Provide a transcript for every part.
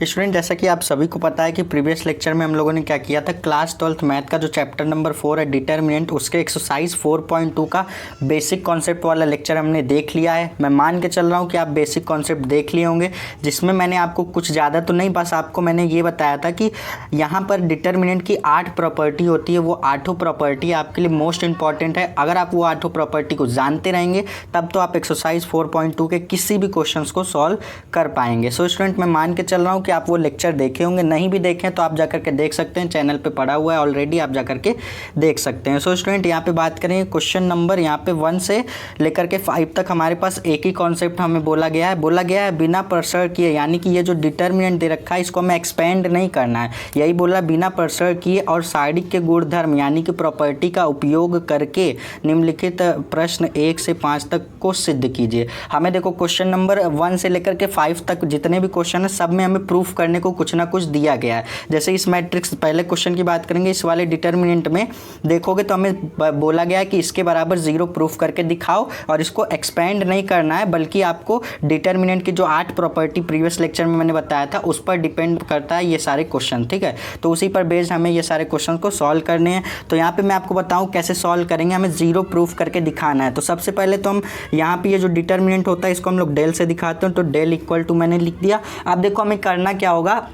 Student, जैसा कि आप सभी को पता है कि प्रीवियस लेक्चर में हम लोगों ने क्या किया था, क्लास 12th मैथ का जो चैप्टर नंबर 4 है डिटर्मिनेंट, उसके एक्सरसाइज 4.2 का बेसिक कॉन्सेप्ट वाला लेक्चर हमने देख लिया है। मैं मान के चल रहा हूँ कि आप बेसिक कॉन्सेप्ट देख लिए होंगे, जिसमें मैंने आपको कुछ ज़्यादा तो नहीं, बस आपको मैंने ये बताया था कि यहाँ पर डिटर्मिनेंट की 8 प्रॉपर्टी होती है। वो 8 प्रॉपर्टी आपके लिए मोस्ट इंपॉर्टेंट है। अगर आप वो 8 प्रॉपर्टी को जानते रहेंगे तब तो आप एक्सरसाइज 4.2 के किसी भी क्वेश्चन को सॉल्व कर पाएंगे। सो स्टूडेंट, मैं मान के चल रहा हूँ कि आप वो लेक्चर देखे होंगे, नहीं भी देखें तो आप जाकर के देख सकते हैं, चैनल पे पड़ा हुआ है ऑलरेडी, आप जाकर के देख सकते हैं। सो स्टूडेंट, यहाँ पे बात करें क्वेश्चन नंबर यहाँ पे 1 से लेकर के 5 तक हमारे पास एक ही कॉन्सेप्ट हमें बोला गया है बिना प्रेशर किए, यानी कि ये जो डिटर्मिनेंट दे रखा है इसको हमें एक्सपेंड नहीं करना है। यही बोला, बिना प्रेशर किए और साइडिक के गुणधर्म यानी कि प्रॉपर्टी का उपयोग करके निम्नलिखित प्रश्न 1 से 5 तक को सिद्ध कीजिए। हमें देखो क्वेश्चन नंबर 1 से लेकर के 5 तक जितने भी क्वेश्चन है सब में हमें प्रूफ करने को कुछ ना कुछ दिया गया है। जैसे इस मैट्रिक्स पहले क्वेश्चन की बात करेंगे, इस वाले डिटर्मिनेंट में देखोगे तो हमें बोला गया है कि इसके बराबर 0 प्रूफ करके दिखाओ, और इसको एक्सपेंड नहीं करना है, बल्कि आपको डिटर्मिनेंट की जो 8 प्रॉपर्टी प्रीवियस लेक्चर में मैंने बताया था उस पर डिपेंड करता है ये सारे क्वेश्चन, ठीक है। तो उसी पर बेस्ड हमें ये सारे क्वेश्चन को सॉल्व करने हैं। तो यहाँ पे मैं आपको बताऊँ कैसे सॉल्व करेंगे। हमें 0 प्रूफ करके दिखाना है। तो सबसे पहले तो हम यहाँ पे ये जो डिटर्मिनेंट होता है इसको हम लोग डेल से दिखाते हैं। तो डेल इक्वल टू मैंने लिख दिया। अब देखो हमें करना क्या होगा।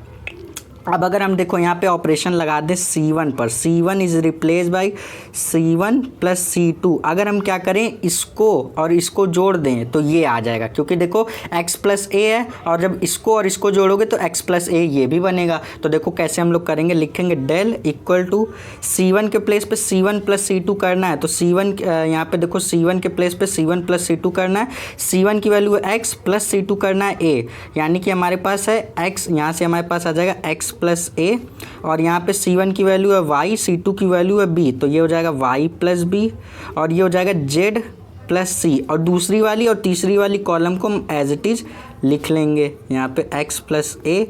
अब अगर हम देखो यहाँ पे ऑपरेशन लगा दें C1 पर, C1 is replace by C1 plus C2। अगर हम क्या करें, इसको और इसको जोड़ दें तो ये आ जाएगा, क्योंकि देखो x प्लस a है, और जब इसको और इसको जोड़ोगे तो x प्लस a ये भी बनेगा। तो देखो कैसे हम लोग करेंगे, लिखेंगे डेल इक्वल टू C1 के प्लेस पे C1 प्लस C2 करना है। तो C1 यहाँ पे देखो C1 के प्लेस पे C1 प्लस C2 करना है। C1 की वैल्यू है x प्लस C2 करना है a, यानी कि हमारे पास है x, यहाँ से हमारे पास आ जाएगा x प्लस a, और यहाँ पे C1 की वैल्यू है y, C2 की वैल्यू है b, तो ये हो जाएगा y प्लस b, और ये हो जाएगा z प्लस c। और दूसरी वाली और तीसरी वाली कॉलम को हम एज इट इज़ लिख लेंगे, यहाँ पे x plus a,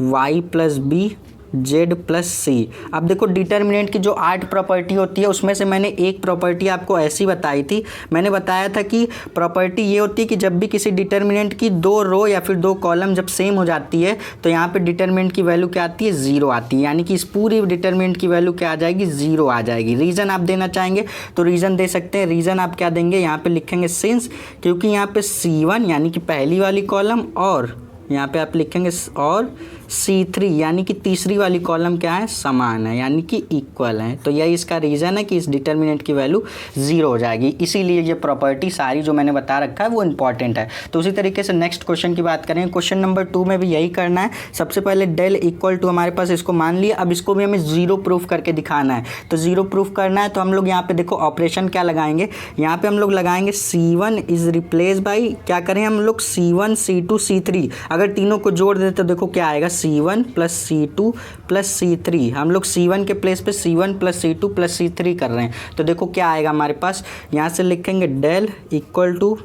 y plus b, z plus C. अब देखो डिटर्मिनेंट की जो 8 प्रॉपर्टी होती है उसमें से मैंने एक प्रॉपर्टी आपको ऐसी बताई थी। मैंने बताया था कि प्रॉपर्टी ये होती है कि जब भी किसी डिटर्मिनेंट की 2 रो या फिर 2 कॉलम जब सेम हो जाती है तो यहाँ पे डिटर्मिनेंट की वैल्यू क्या आती है, 0 आती है, यानी कि इस पूरी डिटर्मिनेंट की वैल्यू क्या आ जाएगी, 0 आ जाएगी। रीज़न आप देना चाहेंगे तो रीज़न दे सकते हैं। रीज़न आप क्या देंगे, यहाँ पर लिखेंगे सिंस, क्योंकि यहाँ पर C1 यानी कि पहली वाली कॉलम और यहाँ पे आप लिखेंगे और C3 यानी कि तीसरी वाली कॉलम क्या है, समान है, यानी कि इक्वल है। तो यही इसका रीज़न है कि इस डिटर्मिनेंट की वैल्यू 0 हो जाएगी। इसीलिए ये प्रॉपर्टी सारी जो मैंने बता रखा है वो इंपॉर्टेंट है। तो उसी तरीके से नेक्स्ट क्वेश्चन की बात करें, क्वेश्चन नंबर 2 में भी यही करना है। सबसे पहले डेल इक्वल टू हमारे पास इसको मान लिया। अब इसको भी हमें 0 प्रूफ करके दिखाना है। तो 0 प्रूफ करना है तो हम लोग यहाँ पे देखो ऑपरेशन क्या लगाएंगे, यहाँ पे हम लोग लगाएंगे C1 इज रिप्लेस बाई, क्या करें हम लोग C1 C2 C3। अगर तीनों को जोड़ देते तो देखो क्या आएगा, C1 plus C2 plus C3। हम लोग C1 के प्लेस पे C1 plus C2 plus C3 कर रहे हैं। तो देखो क्या आएगा हमारे पास, यहाँ से लिखेंगे डेल इक्वल टू,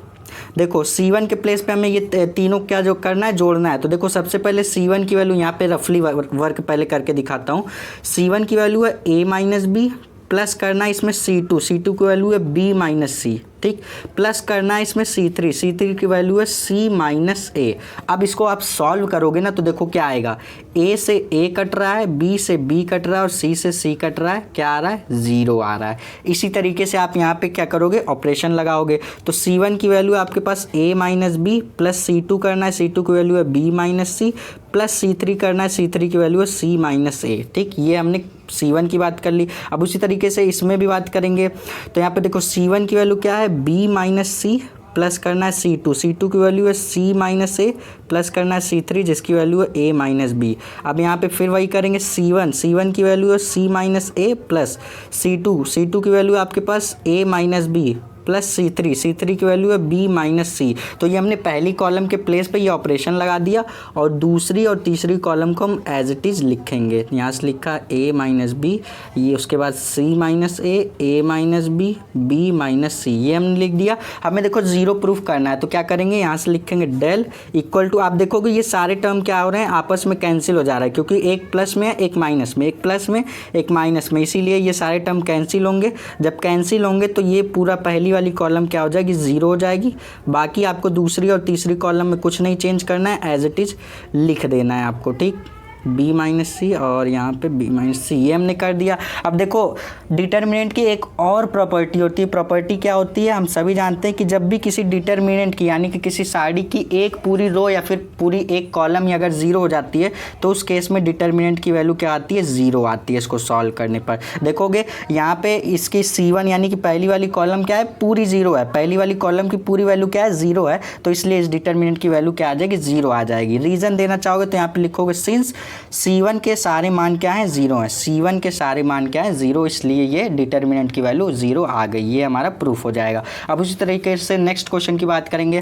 देखो C1 के प्लेस पे हमें ये तीनों क्या जो करना है, जोड़ना है। तो देखो सबसे पहले C1 की वैल्यू यहाँ पे रफली वर्क पहले करके दिखाता हूँ। C1 की वैल्यू है a माइनस बी, प्लस करना है इसमें C2 की वैल्यू है b माइनस सी, ठीक, प्लस करना है इसमें C3 की वैल्यू है C माइनस ए। अब इसको आप सॉल्व करोगे ना तो देखो क्या आएगा, A से A कट रहा है, B से B कट रहा है और C से C कट रहा है, क्या आ रहा है, 0 आ रहा है। इसी तरीके से आप यहाँ पे क्या करोगे, ऑपरेशन लगाओगे। तो C1 की वैल्यू आपके पास A minus B, plus C2 करना है, C2 की वैल्यू है B माइनस सी, प्लस C3 करना है, C3 की वैल्यू है C माइनस ए, ठीक। ये हमने C1 की बात कर ली। अब उसी तरीके से इसमें भी बात करेंगे। तो यहाँ पे देखो C1 की वैल्यू क्या है, B माइनस सी, प्लस करना है C2 की वैल्यू है C माइनस ए, प्लस करना है C3 जिसकी वैल्यू है A माइनस बी। अब यहाँ पे फिर वही करेंगे, C1 की वैल्यू है C माइनस ए, प्लस C2 की वैल्यू आपके पास A minus B, plus C3 की वैल्यू है B माइनस सी। तो ये हमने पहली कॉलम के प्लेस पे ये ऑपरेशन लगा दिया, और दूसरी और तीसरी कॉलम को हम एज इट इज़ लिखेंगे। यहाँ से लिखा A माइनस बी, ये उसके बाद C minus A minus B, B minus C, ये हमने लिख दिया। हमें देखो 0 प्रूफ करना है तो क्या करेंगे, यहाँ से लिखेंगे डेल इक्वल टू, आप देखोगे ये सारे टर्म क्या हो रहे हैं, आपस में कैंसिल हो जा रहा है, क्योंकि एक प्लस में एक माइनस में, एक प्लस में एक माइनस में, इसीलिए ये सारे टर्म कैंसिल होंगे। जब कैंसिल होंगे तो ये पूरा पहली पहली वाली कॉलम क्या हो जाएगी, 0 हो जाएगी। बाकी आपको दूसरी और तीसरी कॉलम में कुछ नहीं चेंज करना है, एज इट इज़ लिख देना है आपको, ठीक। बी माइनस सी और यहाँ पे बी माइनस सी, ये हमने कर दिया। अब देखो डिटर्मिनेंट की एक और प्रॉपर्टी होती है। प्रॉपर्टी क्या होती है, हम सभी जानते हैं कि जब भी किसी डिटर्मिनेंट की यानी कि किसी साड़ी की एक पूरी रो या फिर पूरी एक कॉलम ही अगर 0 हो जाती है तो उस केस में डिटर्मिनेंट की वैल्यू क्या आती है, 0 आती है। इसको सॉल्व करने पर देखोगे यहाँ पे इसकी C1 यानी कि पहली वाली कॉलम क्या है, पूरी 0 है। पहली वाली कॉलम की पूरी वैल्यू क्या है, 0 है, तो इसलिए इस डिटर्मिनेंट की वैल्यू क्या आ जाएगी, 0 आ जाएगी। रीज़न देना चाहोगे तो यहाँ पे लिखोगे सिंस C1 के सारे मान क्या हैं, 0 हैं। C1 के सारे मान क्या हैं, 0, इसलिए ये डिटर्मिनेंट की वैल्यू 0 आ गई। ये हमारा प्रूफ हो जाएगा। अब उसी तरीके से नेक्स्ट क्वेश्चन की बात करेंगे।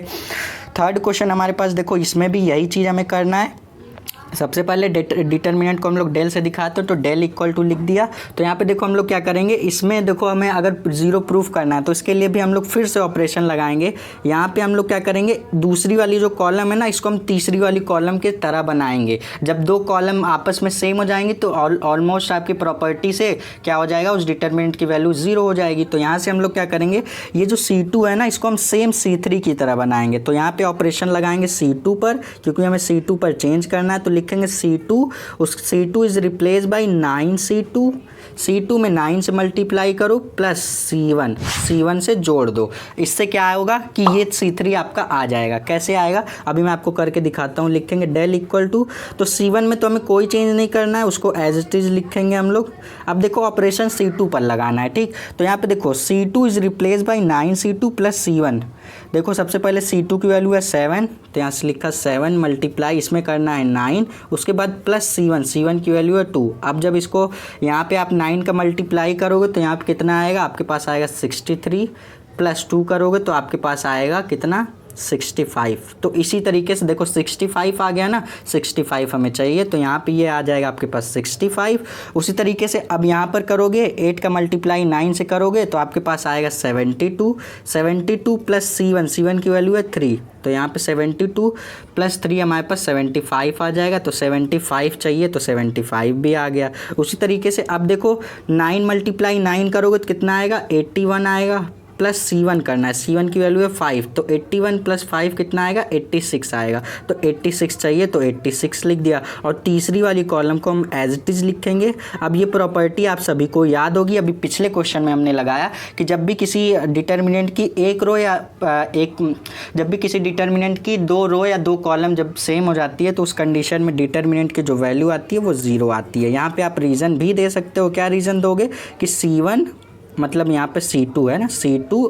थर्ड क्वेश्चन हमारे पास देखो, इसमें भी यही चीज़ हमें करना है। सबसे पहले डिटर्मिनेंट को हम लोग डेल से दिखाते हैं, तो डेल इक्वल टू लिख दिया। तो यहाँ पे देखो हम लोग क्या करेंगे, इसमें देखो हमें अगर 0 प्रूफ करना है तो इसके लिए भी हम लोग फिर से ऑपरेशन लगाएंगे। यहाँ पे हम लोग क्या करेंगे, दूसरी वाली जो कॉलम है ना, इसको हम तीसरी वाली कॉलम के तरह बनाएंगे। जब दो कॉलम आपस में सेम हो जाएंगी तो ऑलमोस्ट आपकी प्रॉपर्टी से क्या हो जाएगा, उस डिटर्मिनेंट की वैल्यू 0 हो जाएगी। तो यहाँ से हम लोग क्या करेंगे, ये जो C2 है ना, इसको हम सेम C3 की तरह बनाएंगे। तो यहाँ पे ऑपरेशन लगाएंगे C2 पर, क्योंकि हमें C2 पर चेंज करना है। तो लिखेंगे C2, उस C2 is replace by 9C2। C2 में 9 से मल्टीप्लाई करो प्लस C1 से जोड़ दो। इससे क्या होगा कि ये C3 आपका आ जाएगा। कैसे आएगा, अभी मैं आपको करके दिखाता हूँ। लिखेंगे डेल इक्वल टू, तो C1 में तो हमें कोई चेंज नहीं करना है, उसको एज इट इज लिखेंगे हम लोग। अब देखो ऑपरेशन C2 पर लगाना है, ठीक। तो यहाँ पे देखो C2 is replace by 9C2 plus C1। देखो सबसे पहले C2 की वैल्यू है 7, तो यहाँ से लिखा 7 मल्टीप्लाई, इसमें करना है 9, उसके बाद प्लस C1 की वैल्यू है 2। अब जब इसको यहाँ पे आप 9 का मल्टीप्लाई करोगे तो यहाँ पे कितना आएगा, आपके पास आएगा 63, प्लस 2 करोगे तो आपके पास आएगा कितना, 65। तो इसी तरीके से देखो 65 आ गया ना, 65 हमें चाहिए, तो यहाँ पे ये आ जाएगा आपके पास 65। उसी तरीके से अब यहाँ पर करोगे 8 का मल्टीप्लाई 9 से करोगे तो आपके पास आएगा 72 प्लस C1 की वैल्यू है 3, तो यहाँ पे 72 प्लस 3 हमारे पास 75 आ जाएगा। तो 75 चाहिए तो 75 भी आ गया। उसी तरीके से अब देखो 9 मल्टीप्लाई 9 करोगे तो कितना आएगा, 81 आएगा, प्लस C1 करना है। C1 की वैल्यू है 5, तो 81 प्लस 5 कितना आएगा, 86 आएगा। तो 86 चाहिए तो 86 लिख दिया। और तीसरी वाली कॉलम को हम एज इट इज़ लिखेंगे। अब ये प्रॉपर्टी आप सभी को याद होगी, अभी पिछले क्वेश्चन में हमने लगाया कि जब भी किसी डिटर्मिनेंट की एक रो या जब भी किसी डिटर्मिनेंट की 2 रो या 2 कॉलम जब सेम हो जाती है तो उस कंडीशन में डिटर्मिनेंट की जो वैल्यू आती है वो 0 आती है। यहाँ पर आप रीज़न भी दे सकते हो। क्या रीज़न दोगे कि C1 मतलब यहाँ पे C2 है ना, C2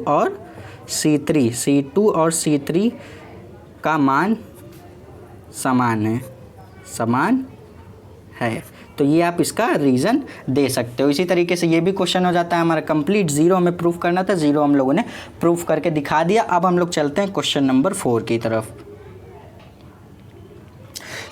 और C3 का मान समान है। तो ये आप इसका रीज़न दे सकते हो। इसी तरीके से ये भी क्वेश्चन हो जाता है हमारा कंप्लीट। 0 हमें प्रूफ करना था, 0 हम लोगों ने प्रूफ करके दिखा दिया। अब हम लोग चलते हैं क्वेश्चन नंबर 4 की तरफ।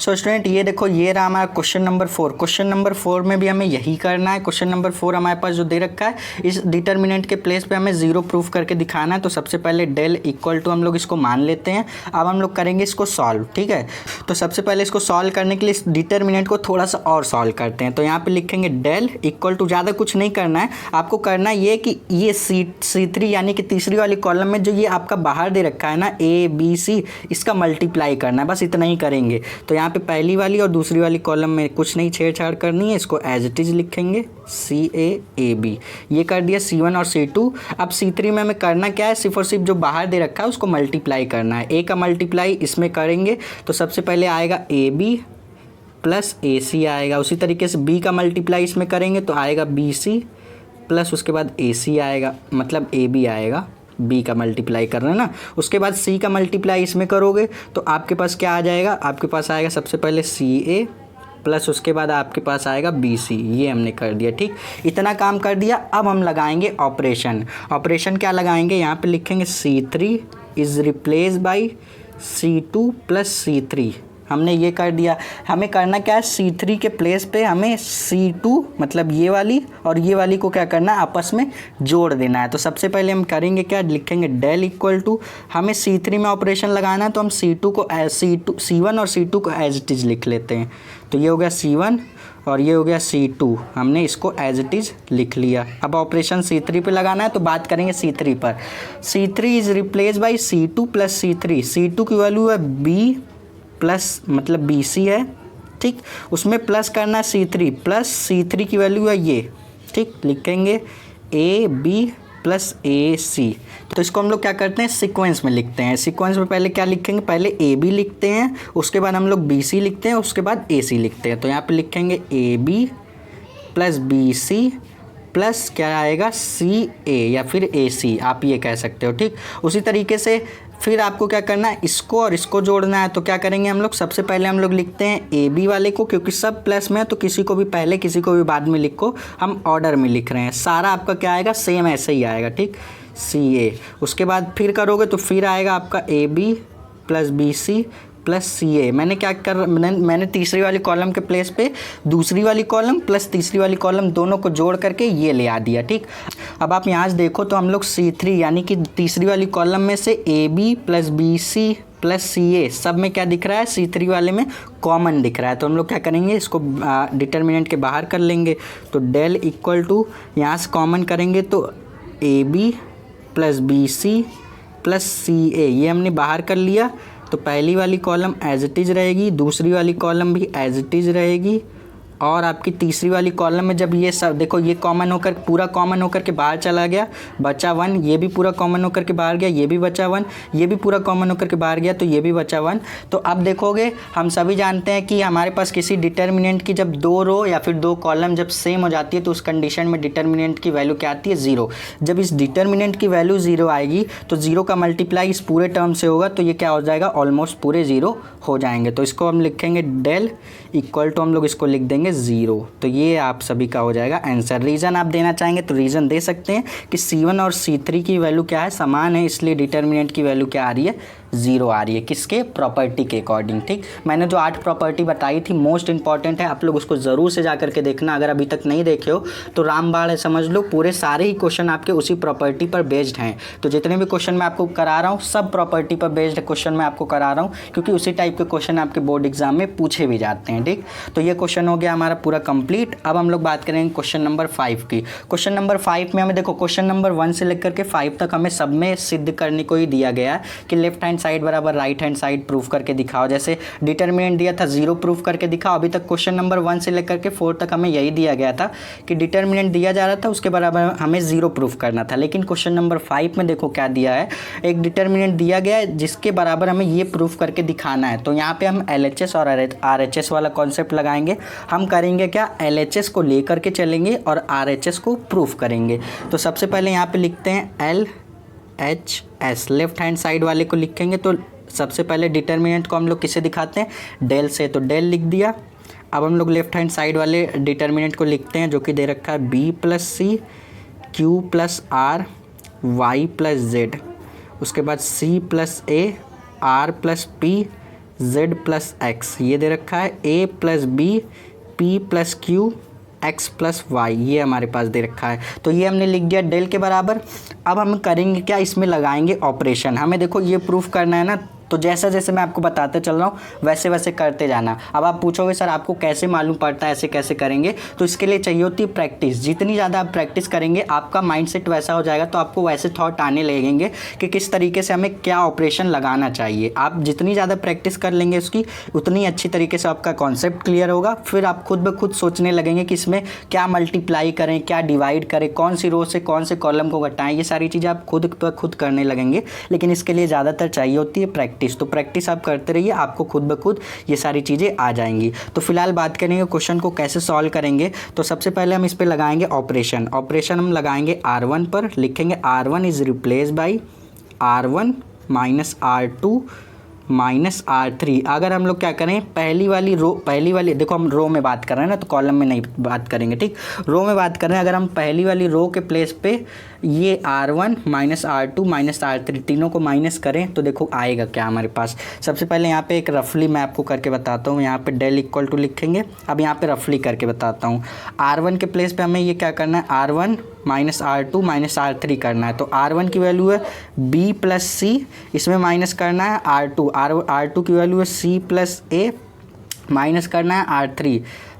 सो स्टूडेंट ये देखो, ये रहा हमारा क्वेश्चन नंबर 4। क्वेश्चन नंबर 4 में भी हमें यही करना है। क्वेश्चन नंबर 4 हमारे पास जो दे रखा है, इस डिटर्मिनेंट के प्लेस पे हमें 0 प्रूफ करके दिखाना है। तो सबसे पहले डेल इक्वल टू हम लोग इसको मान लेते हैं। अब हम लोग करेंगे इसको सॉल्व, ठीक है। तो सबसे पहले इसको सॉल्व करने के लिए इस डिटर्मिनेंट को थोड़ा सा और सॉल्व करते हैं। तो यहाँ पर लिखेंगे डेल इक्वल टू, ज़्यादा कुछ नहीं करना है आपको, करना ये कि ये C3 यानी कि तीसरी वाली कॉलम में जो ये आपका बाहर दे रखा है ना ABC, इसका मल्टीप्लाई करना है, बस इतना ही करेंगे। तो यहाँ पे पहली वाली और दूसरी वाली कॉलम में कुछ नहीं छेड़छाड़ करनी है, इसको एज इट इज लिखेंगे CAAB। ये कर दिया C1 और C2। अब C3 में हमें करना क्या है, सिर्फ और सिर्फ जो बाहर दे रखा है उसको मल्टीप्लाई करना है। A का मल्टीप्लाई इसमें करेंगे तो सबसे पहले आएगा AB प्लस AC आएगा। उसी तरीके से B का मल्टीप्लाई इसमें करेंगे तो आएगा BC प्लस उसके बाद AC आएगा, मतलब AB आएगा। B का मल्टीप्लाई करना है ना। उसके बाद C का मल्टीप्लाई इसमें करोगे तो आपके पास क्या आ जाएगा, आपके पास आएगा सबसे पहले CA प्लस उसके बाद आपके पास आएगा BC। ये हमने कर दिया, ठीक। इतना काम कर दिया। अब हम लगाएंगे ऑपरेशन क्या लगाएंगे, यहाँ पे लिखेंगे C3 is replace by C2 plus C3। हमने ये कर दिया। हमें करना क्या है, C3 के प्लेस पे हमें C2 मतलब ये वाली और ये वाली को क्या करना है, आपस में जोड़ देना है। तो सबसे पहले हम करेंगे क्या, लिखेंगे डेल इक्वल टू, हमें C3 में ऑपरेशन लगाना है तो हम C1 और C2 को एज इट इज़ लिख लेते हैं। तो ये हो गया C1 और ये हो गया C2, हमने इसको एज इट इज़ लिख लिया। अब ऑपरेशन C3 पे लगाना है तो बात करेंगे C3 पर। C3 is replace by C2 plus C3। C2 की वैल्यू है B प्लस मतलब BC है, ठीक, उसमें प्लस करना है C3 प्लस C3 की वैल्यू है ये, ठीक, लिखेंगे AB प्लस AC। तो इसको हम लोग क्या करते हैं, सीक्वेंस में लिखते हैं। सीक्वेंस में पहले क्या लिखेंगे, पहले AB लिखते हैं, उसके बाद हम लोग BC लिखते हैं, उसके बाद AC लिखते हैं। तो यहाँ पे लिखेंगे AB प्लस BC प्लस क्या आएगा CA या फिर AC, आप ये कह सकते हो, ठीक। उसी तरीके से फिर आपको क्या करना है, इसको और इसको जोड़ना है। तो क्या करेंगे हम लोग, सबसे पहले हम लोग लिखते हैं AB वाले को, क्योंकि सब प्लस में है तो किसी को भी पहले किसी को भी बाद में लिखो, हम ऑर्डर में लिख रहे हैं। सारा आपका क्या आएगा, सेम ऐसे ही आएगा, ठीक, CA। उसके बाद फिर करोगे तो फिर आएगा आपका AB plus BC plus CA। मैंने तीसरी वाली कॉलम के प्लेस पे दूसरी वाली कॉलम प्लस तीसरी वाली कॉलम दोनों को जोड़ करके ये ले आ दिया, ठीक। अब आप यहाँ से देखो तो हम लोग C3 यानी कि तीसरी वाली कॉलम में से AB plus BC plus CA सब में क्या दिख रहा है, C3 वाले में कॉमन दिख रहा है। तो हम लोग क्या करेंगे, इसको डिटर्मिनेंट के बाहर कर लेंगे। तो डेल इक्वल टू, यहाँ से कॉमन करेंगे तो AB plus BC plus CA, ये हमने बाहर कर लिया। तो पहली वाली कॉलम एज इट इज़ रहेगी, दूसरी वाली कॉलम भी एज इट इज़ रहेगी, और आपकी तीसरी वाली कॉलम में जब ये सब देखो, ये कॉमन होकर पूरा कॉमन होकर के बाहर चला गया, बचा 1, ये भी पूरा कॉमन होकर के बाहर गया, ये भी बचा 1, ये भी पूरा कॉमन होकर के बाहर गया, तो ये भी बचा 1। तो अब देखोगे, हम सभी जानते हैं कि हमारे पास किसी डिटर्मिनेंट की जब 2 रो या फिर 2 कॉलम जब सेम हो जाती है तो उस कंडीशन में डिटर्मिनेंट की वैल्यू क्या आती है, 0। जब इस डिटर्मिनेंट की वैल्यू 0 आएगी तो 0 का मल्टीप्लाई इस पूरे टर्म से होगा, तो ये क्या हो जाएगा, ऑलमोस्ट पूरे 0 हो जाएंगे। तो इसको हम लिखेंगे डेल इक्वल टू, हम लोग इसको लिख देंगे 0। तो ये आप सभी का हो जाएगा आंसर। रीज़न आप देना चाहेंगे तो रीज़न दे सकते हैं कि C1 और C3 की वैल्यू क्या है, समान है, इसलिए डिटर्मिनेंट की वैल्यू क्या आ रही है, 0 आ रही है। किसके, प्रॉपर्टी के अकॉर्डिंग, ठीक। मैंने जो 8 प्रॉपर्टी बताई थी मोस्ट इंपॉर्टेंट है, आप लोग उसको ज़रूर से जा करके देखना। अगर अभी तक नहीं देखे हो तो रामबाण है, समझ लो, पूरे सारे ही क्वेश्चन आपके उसी प्रॉपर्टी पर बेस्ड हैं। तो जितने भी क्वेश्चन मैं आपको करा रहा हूँ सब प्रॉपर्टी पर बेस्ड क्वेश्चन मैं आपको करा रहा हूँ, क्योंकि उसी टाइप के क्वेश्चन आपके बोर्ड एग्जाम में पूछे भी जाते हैं, ठीक। तो ये क्वेश्चन हो गया हमारा पूरा कंप्लीट। अब हम लोग बात करेंगे क्वेश्चन नंबर 5 की। क्वेश्चन नंबर 5 में हमें देखो, क्वेश्चन नंबर 1 से लेकर के 5 तक हमें सब में सिद्ध करने को ही दिया गया है कि लेफ्ट हैंड साइड बराबर राइट हैंड साइड प्रूफ करके दिखाओ। जैसे डिटर्मिनेंट दिया था 0 प्रूफ करके दिखाओ। अभी तक क्वेश्चन नंबर 1 से लेकर के 4 तक हमें यही दिया गया था कि डिटर्मिनेंट दिया जा रहा था, उसके बराबर हमें 0 प्रूफ करना था। लेकिन क्वेश्चन नंबर 5 में देखो क्या दिया है, एक डिटर्मिनेंट दिया गया है जिसके बराबर हमें ये प्रूफ करके दिखाना है। तो यहाँ पे हम LHS और RHS वाला कॉन्सेप्ट लगाएंगे। हम करेंगे क्या, LHS को लेकर के चलेंगे और RHS को प्रूफ करेंगे। तो सबसे पहले यहाँ पे लिखते हैं LHS, लेफ्ट हैंड साइड वाले को लिखेंगे। तो सबसे पहले डिटर्मिनेंट को हम लोग किसे दिखाते हैं, डेल से, तो डेल लिख दिया। अब हम लोग लेफ्ट हैंड साइड वाले डिटर्मिनेंट को लिखते हैं जो कि दे रखा है B plus C Q plus R Y plus Z, उसके बाद C plus A R plus P Z plus X, ये दे रखा है A plus B P plus Q x plus y, ये हमारे पास दे रखा है। तो ये हमने लिख दिया डेल के बराबर। अब हम करेंगे क्या, इसमें लगाएंगे ऑपरेशन। हमें देखो ये प्रूफ करना है ना, तो जैसा जैसे मैं आपको बताते चल रहा हूँ वैसे वैसे करते जाना। अब आप पूछोगे सर आपको कैसे मालूम पड़ता है, ऐसे कैसे करेंगे, तो इसके लिए चाहिए होती है प्रैक्टिस। जितनी ज़्यादा आप प्रैक्टिस करेंगे आपका माइंडसेट वैसा हो जाएगा, तो आपको वैसे थॉट आने लगेंगे कि किस तरीके से हमें क्या ऑपरेशन लगाना चाहिए। आप जितनी ज़्यादा प्रैक्टिस कर लेंगे उसकी, उतनी अच्छी तरीके से आपका कॉन्सेप्ट क्लियर होगा। फिर आप खुद ब खुद सोचने लगेंगे कि इसमें क्या मल्टीप्लाई करें, क्या डिवाइड करें, कौन सी रो से कौन से कॉलम को घटाएं, ये सारी चीज़ें आप खुद ब खुद करने लगेंगे। लेकिन इसके लिए ज़्यादातर चाहिए होती है प्रैक्टिस। तो प्रैक्टिस आप करते रहिए, आपको खुद ब खुद ये सारी चीज़ें आ जाएंगी। तो फिलहाल बात करेंगे क्वेश्चन को कैसे सॉल्व करेंगे। तो सबसे पहले हम इस पर लगाएंगे ऑपरेशन। ऑपरेशन हम लगाएंगे R1 पर, लिखेंगे R1 is replace by R1 minus R2 minus R3। अगर हम लोग क्या करें, पहली वाली देखो हम रो में बात कर रहे हैं ना, तो कॉलम में नहीं बात करेंगे, ठीक। रो में बात कर रहे हैं, अगर हम पहली वाली रो के प्लेस पे ये R1 minus R2 minus R3 तीनों को माइनस करें तो देखो आएगा क्या हमारे पास। सबसे पहले यहाँ पे एक रफली मैं आपको करके बताता हूँ। यहाँ पे डेल इक्वल टू लिखेंगे। अब यहाँ पे रफली करके बताता हूँ। R1 के प्लेस पे हमें ये क्या करना है, R1 minus R2 minus R3 करना है। तो R1 की वैल्यू है B प्लस C, इसमें माइनस करना है R2, R2 की वैल्यू है C प्लस A, माइनस करना है R3,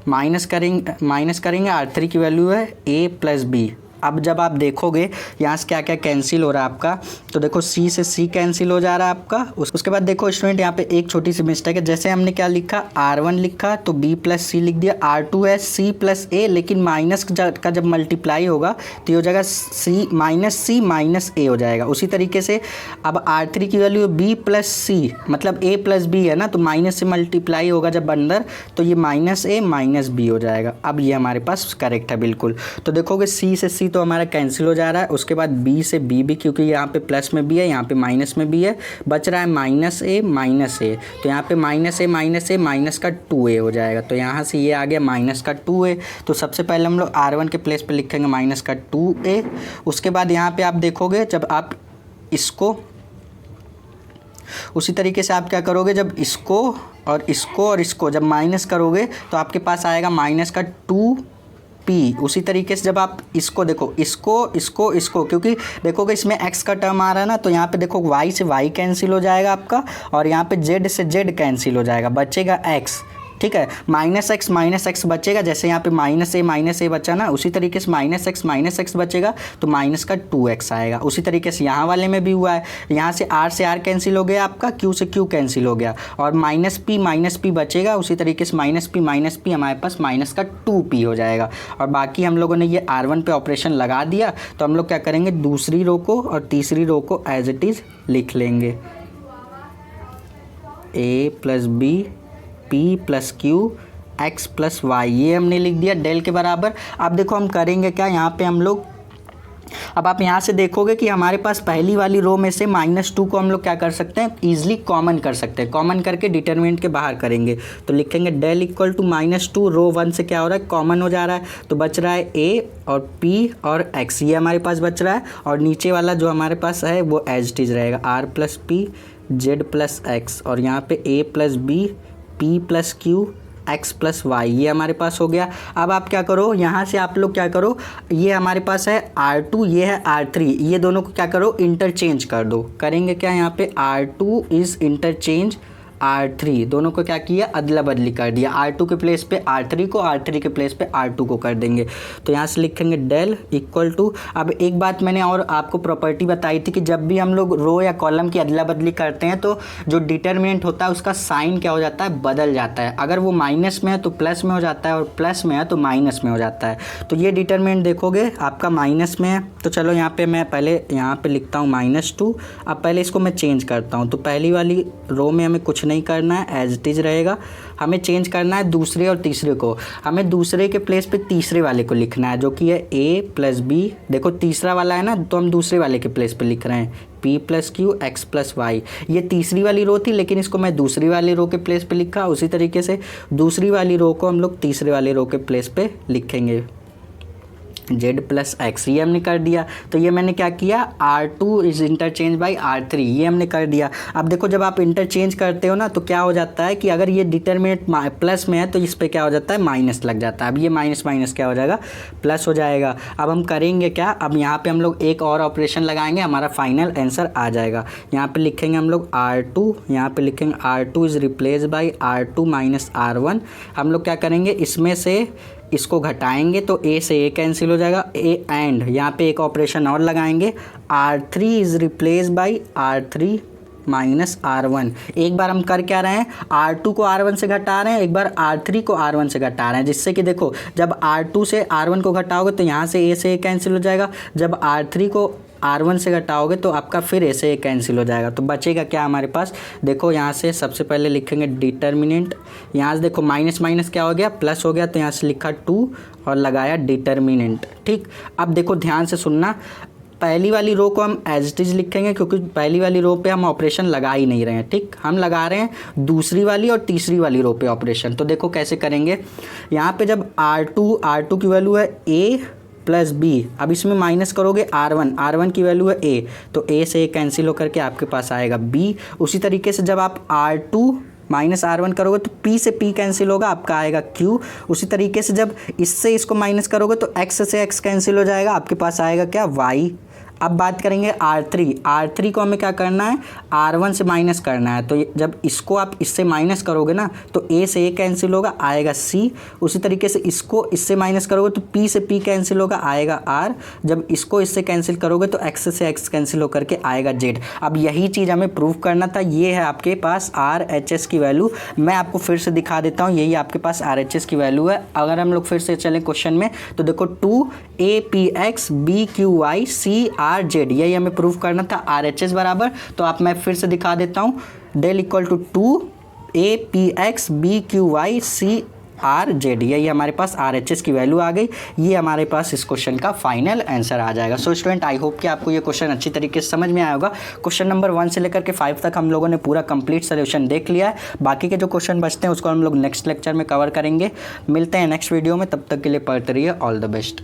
माइनस करेंगे R3 की वैल्यू है A प्लस B। अब जब आप देखोगे यहाँ से क्या क्या कैंसिल हो रहा है आपका, तो देखो C से C कैंसिल हो जा रहा है आपका। उसके बाद देखो स्टूडेंट यहाँ पे एक छोटी सी मिस्टेक है, जैसे हमने क्या लिखा, R1 लिखा तो B प्लस C लिख दिया, R2 है C प्लस A, लेकिन माइनस का जब मल्टीप्लाई होगा तो ये हो जाएगा C माइनस A हो जाएगा। उसी तरीके से अब R3 की वैल्यू B प्लस C, मतलब A प्लस B है ना, तो माइनस से मल्टीप्लाई होगा जब अंदर, तो ये माइनस A माइनस B हो जाएगा। अब ये हमारे पास करेक्ट है बिल्कुल। तो देखोगे C से C तो हमारा कैंसिल हो जा रहा है। उसके बाद B से B भी, क्योंकि यहाँ पे प्लस में B है, यहाँ पे माइनस में B है, बच रहा है माइनस A, तो यहाँ पे माइनस A माइनस का 2A हो जाएगा। तो यहाँ से ये आ गया माइनस का 2A। तो सबसे पहले हम लोग R1 के प्लेस पे लिखेंगे माइनस का 2A। उसके बाद यहाँ पे आप देखोगे जब आप इसको, उसी तरीके से आप क्या करोगे, जब इसको और इसको जब माइनस करोगे तो आपके पास आएगा माइनस का 2P। उसी तरीके से जब आप इसको देखो, इसको क्योंकि देखोगे इसमें x का टर्म आ रहा है ना, तो यहाँ पे देखो y से y कैंसिल हो जाएगा आपका, और यहाँ पे z से z कैंसिल हो जाएगा, बचेगा x, ठीक है। माइनस एक्स बचेगा, जैसे यहाँ पे माइनस ए बचा ना, उसी तरीके से माइनस एक्स बचेगा तो माइनस का 2x आएगा। उसी तरीके से यहाँ वाले में भी हुआ है, यहाँ से r कैंसिल हो गया आपका, q से q कैंसिल हो गया, और माइनस p बचेगा। उसी तरीके से माइनस p हमारे पास माइनस का 2p हो जाएगा। और बाकी हम लोगों ने ये R1 पे ऑपरेशन लगा दिया, तो हम लोग क्या करेंगे, दूसरी रो को और तीसरी रो को एज इट इज़ लिख लेंगे, a plus b P plus Q x plus y, ये हमने लिख दिया डेल के बराबर। अब देखो हम करेंगे क्या, यहाँ पे हम लोग, अब आप यहाँ से देखोगे कि हमारे पास पहली वाली रो में से -2 को हम लोग क्या कर सकते हैं, ईजिली कॉमन कर सकते हैं। कॉमन करके डिटरमिनेंट के बाहर करेंगे, तो लिखेंगे डेल इक्वल टू -2, रो 1 से क्या हो रहा है, कॉमन हो जा रहा है, तो बच रहा है A और P और X, ये हमारे पास बच रहा है। और नीचे वाला जो हमारे पास है वो एज इट इज रहेगा, R plus P Z plus X, और यहाँ पे A plus B P plus Q x plus y, ये हमारे पास हो गया। अब आप क्या करो, यहाँ से आप लोग क्या करो, ये हमारे पास है R2, ये है R3, ये दोनों को क्या करो, इंटरचेंज कर दो। करेंगे क्या, यहाँ पे R2 इज़ इंटरचेंज R3, दोनों को क्या किया, अदला बदली कर दिया। R2 के प्लेस पे R3 को, R3 के प्लेस पे R2 को कर देंगे। तो यहाँ से लिखेंगे डेल इक्वल टू, अब एक बात मैंने और आपको प्रॉपर्टी बताई थी कि जब भी हम लोग रो या कॉलम की अदला बदली करते हैं तो जो डिटरमिनेंट होता है उसका साइन क्या हो जाता है, बदल जाता है। अगर वो माइनस में है तो प्लस में हो जाता है, और प्लस में है तो माइनस में हो जाता है। तो ये डिटरमिनेंट देखोगे आपका माइनस में है, तो चलो यहाँ पे मैं पहले यहाँ पे लिखता हूँ -2। अब पहले इसको मैं चेंज करता हूँ, तो पहली वाली रो में हमें कुछ नहीं करना है, एज इट इज रहेगा। हमें चेंज करना है दूसरे और तीसरे को, हमें दूसरे के प्लेस पे तीसरे वाले को लिखना है, जो कि है A प्लस B। देखो तीसरा वाला है ना, तो हम दूसरे वाले के प्लेस पे लिख रहे हैं P plus Q x plus y. ये तीसरी वाली रो थी, लेकिन इसको मैं दूसरी वाली रो के प्लेस पे लिखा। उसी तरीके से दूसरी वाली रो को हम लोग तीसरे वाले रो के प्लेस पे लिखेंगे Z प्लस एक्स, ये हमने कर दिया। तो ये मैंने क्या किया, R2 is interchange by R3, ये हमने कर दिया। अब देखो जब आप इंटरचेंज करते हो ना, तो क्या हो जाता है कि अगर ये डिटरमिनेंट प्लस में है तो इस पर क्या हो जाता है, माइनस लग जाता है। अब ये माइनस माइनस क्या हो जाएगा, प्लस हो जाएगा। अब हम करेंगे क्या, अब यहाँ पे हम लोग एक और ऑपरेशन लगाएंगे, हमारा फाइनल आंसर आ जाएगा। यहाँ पे लिखेंगे हम लोग R2, यहाँ पे लिखेंगे R2 is replace by R2 minus R1। हम लोग क्या करेंगे, इसमें से इसको घटाएंगे तो A से A कैंसिल हो जाएगा, A एंड यहाँ पे एक ऑपरेशन और लगाएंगे, R3 is replace by R3 minus R1। एक बार हम कर क्या रहे हैं, R2 को R1 से घटा रहे हैं, एक बार R3 को R1 से घटा रहे हैं, जिससे कि देखो जब R2 से R1 को घटाओगे तो यहाँ से A से A कैंसिल हो जाएगा, जब R3 को R1 से घटाओगे तो आपका फिर ऐसे कैंसिल हो जाएगा। तो बचेगा क्या हमारे पास, देखो यहाँ से सबसे पहले लिखेंगे डिटरमिनेंट, यहाँ से देखो माइनस माइनस क्या हो गया, प्लस हो गया, तो यहाँ से लिखा 2 और लगाया डिटरमिनेंट। ठीक, अब देखो ध्यान से सुनना, पहली वाली रो को हम एज इट इज लिखेंगे क्योंकि पहली वाली रो पे हम ऑपरेशन लगा ही नहीं रहे हैं, ठीक। हम लगा रहे हैं दूसरी वाली और तीसरी वाली रो पे ऑपरेशन। तो देखो कैसे करेंगे, यहाँ पे जब R2 की वैल्यू है A प्लस बी, अब इसमें माइनस करोगे R1 की वैल्यू है A, तो A से A कैंसिल होकर के आपके पास आएगा B। उसी तरीके से जब आप R2 माइनस R1 करोगे तो P से P कैंसिल होगा, आपका आएगा Q। उसी तरीके से जब इससे इसको माइनस करोगे तो X से X कैंसिल हो जाएगा, आपके पास आएगा क्या, Y। अब बात करेंगे R3 को हमें क्या करना है, R1 से माइनस करना है। तो जब इसको आप इससे माइनस करोगे ना तो A से A कैंसिल होगा, आएगा C। उसी तरीके से इसको इससे माइनस करोगे तो P से P कैंसिल होगा, आएगा R। जब इसको इससे कैंसिल करोगे तो X से X कैंसिल होकर के आएगा Z। अब यही चीज़ हमें प्रूव करना था। ये है आपके पास RHS की वैल्यू। मैं आपको फिर से दिखा देता हूँ, यही आपके पास RHS की वैल्यू है। अगर हम लोग फिर से चलें क्वेश्चन में तो देखो 2APX BQY CRZ, यही हमें प्रूव करना था RHS बराबर। तो आप मैं फिर से दिखा देता हूँ, del equal to 2APX BQY CRZ, यही हमारे पास RHS की वैल्यू आ गई। ये हमारे पास इस क्वेश्चन का फाइनल आंसर आ जाएगा। सो स्टूडेंट, आई होप कि आपको ये क्वेश्चन अच्छी तरीके से समझ में आया होगा। क्वेश्चन नंबर 1 से लेकर के 5 तक हम लोगों ने पूरा कंप्लीट सोल्यूशन देख लिया है। बाकी के जो क्वेश्चन बचते हैं उसको हम लोग नेक्स्ट लेक्चर में कवर करेंगे। मिलते हैं नेक्स्ट वीडियो में, तब तक के लिए पढ़ते रहिए। All the best.